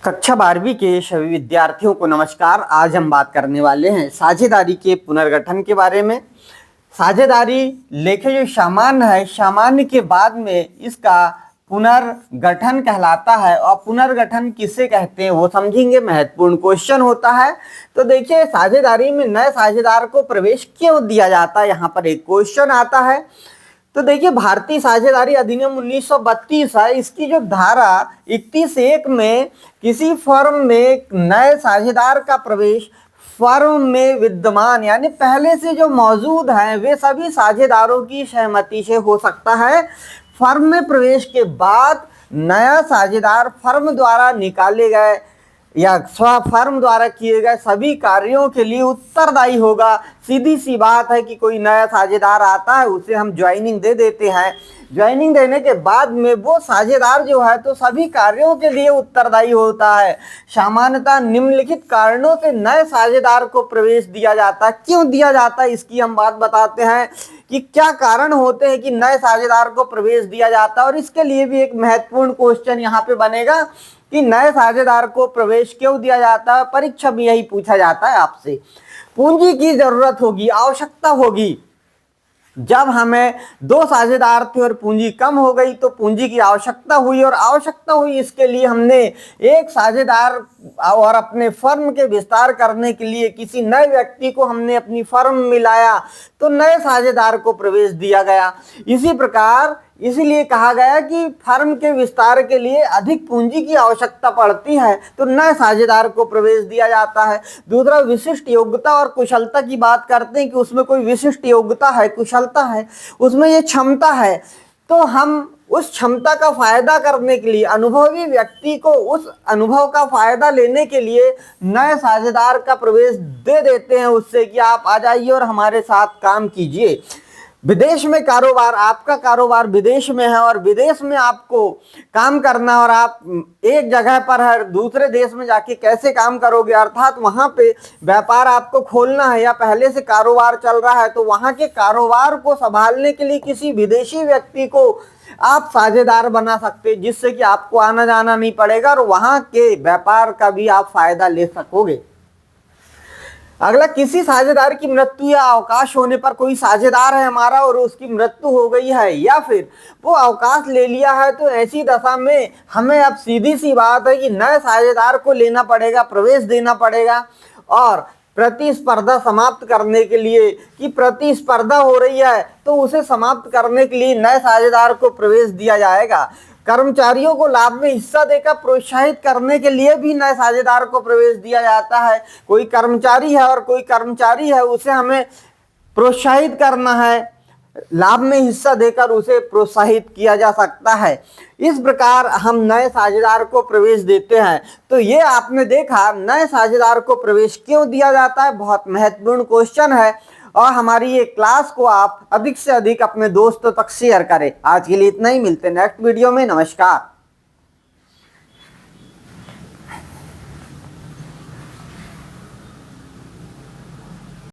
कक्षा 12वीं के सभी विद्यार्थियों को नमस्कार। आज हम बात करने वाले हैं साझेदारी के पुनर्गठन के बारे में। साझेदारी लेखे जो सामान्य है, सामान्य के बाद में इसका पुनर्गठन कहलाता है। और पुनर्गठन किसे कहते हैं वो समझेंगे, महत्वपूर्ण क्वेश्चन होता है। तो देखिए, साझेदारी में नए साझेदार को प्रवेश क्यों दिया जाता है, यहाँ पर एक क्वेश्चन आता है। तो देखिए, भारतीय साझेदारी अधिनियम 1932 है। इसकी जो धारा 31(1) में किसी फर्म में नए साझेदार का प्रवेश फर्म में विद्यमान यानी पहले से जो मौजूद हैं वे सभी साझेदारों की सहमति से हो सकता है। फर्म में प्रवेश के बाद नया साझेदार फर्म द्वारा निकाले गए या फर्म द्वारा किए गए सभी कार्यों के लिए उत्तरदायी होगा। सीधी सी बात है कि कोई नया साझेदार आता है, उसे हम ज्वाइनिंग दे देते हैं। ज्वाइनिंग देने के बाद में वो साझेदार जो है तो सभी कार्यों के लिए उत्तरदायी होता है। सामान्यतः निम्नलिखित कारणों से नए साझेदार को प्रवेश दिया जाता है। क्यों दिया जाता है इसकी हम बात बताते हैं कि क्या कारण होते हैं कि नए साझेदार को प्रवेश दिया जाता है। और इसके लिए भी एक महत्वपूर्ण क्वेश्चन यहाँ पे बनेगा कि नए साझेदार को प्रवेश क्यों दिया जाता है। परीक्षा में यही पूछा जाता है आपसे। पूंजी की जरूरत होगी, आवश्यकता होगी। जब हमें दो साझेदार थे और पूंजी कम हो गई तो पूंजी की आवश्यकता हुई, और आवश्यकता हुई इसके लिए हमने एक साझेदार और अपने फर्म के विस्तार करने के लिए किसी नए व्यक्ति को हमने अपनी फर्म में लाया, तो नए साझेदार को प्रवेश दिया गया। इसी प्रकार इसीलिए कहा गया कि फर्म के विस्तार के लिए अधिक पूंजी की आवश्यकता पड़ती है, तो नए साझेदार को प्रवेश दिया जाता है। दूसरा, विशिष्ट योग्यता और कुशलता की बात करते हैं कि उसमें कोई विशिष्ट योग्यता है, कुशलता है, उसमें ये क्षमता है, तो हम उस क्षमता का फायदा करने के लिए अनुभवी व्यक्ति को उस अनुभव का फायदा लेने के लिए नए साझेदार का प्रवेश दे देते हैं उससे कि आप आ जाइए और हमारे साथ काम कीजिए। विदेश में कारोबार, आपका कारोबार विदेश में है और विदेश में आपको काम करना, और आप एक जगह पर है, दूसरे देश में जाके कैसे काम करोगे, अर्थात वहां पे व्यापार आपको खोलना है या पहले से कारोबार चल रहा है, तो वहां के कारोबार को संभालने के लिए किसी विदेशी व्यक्ति को आप साझेदार बना सकते हैं, जिससे कि आपको आना जाना नहीं पड़ेगा और वहां के व्यापार का भी आप फायदा ले सकोगे। अगला, किसी साझेदार की मृत्यु या अवकाश होने पर, कोई साझेदार है हमारा और उसकी मृत्यु हो गई है या फिर वो अवकाश ले लिया है, तो ऐसी दशा में हमें अब सीधी सी बात है कि नए साझेदार को लेना पड़ेगा, प्रवेश देना पड़ेगा। और प्रतिस्पर्धा समाप्त करने के लिए कि प्रतिस्पर्धा हो रही है तो उसे समाप्त करने के लिए नए साझेदार को प्रवेश दिया जाएगा। कर्मचारियों को लाभ में हिस्सा देकर प्रोत्साहित करने के लिए भी नए साझेदार को प्रवेश दिया जाता है। कोई कर्मचारी है और कोई कर्मचारी है, उसे हमें प्रोत्साहित करना है, लाभ में हिस्सा देकर उसे प्रोत्साहित किया जा सकता है। इस प्रकार हम नए साझेदार को प्रवेश देते हैं। तो ये आपने देखा नए साझेदार को प्रवेश क्यों दिया जाता है, बहुत महत्वपूर्ण क्वेश्चन है। और हमारी ये क्लास को आप अधिक से अधिक अपने दोस्तों तक शेयर करें। आज के लिए इतना ही, मिलते हैं नेक्स्ट वीडियो में। नमस्कार।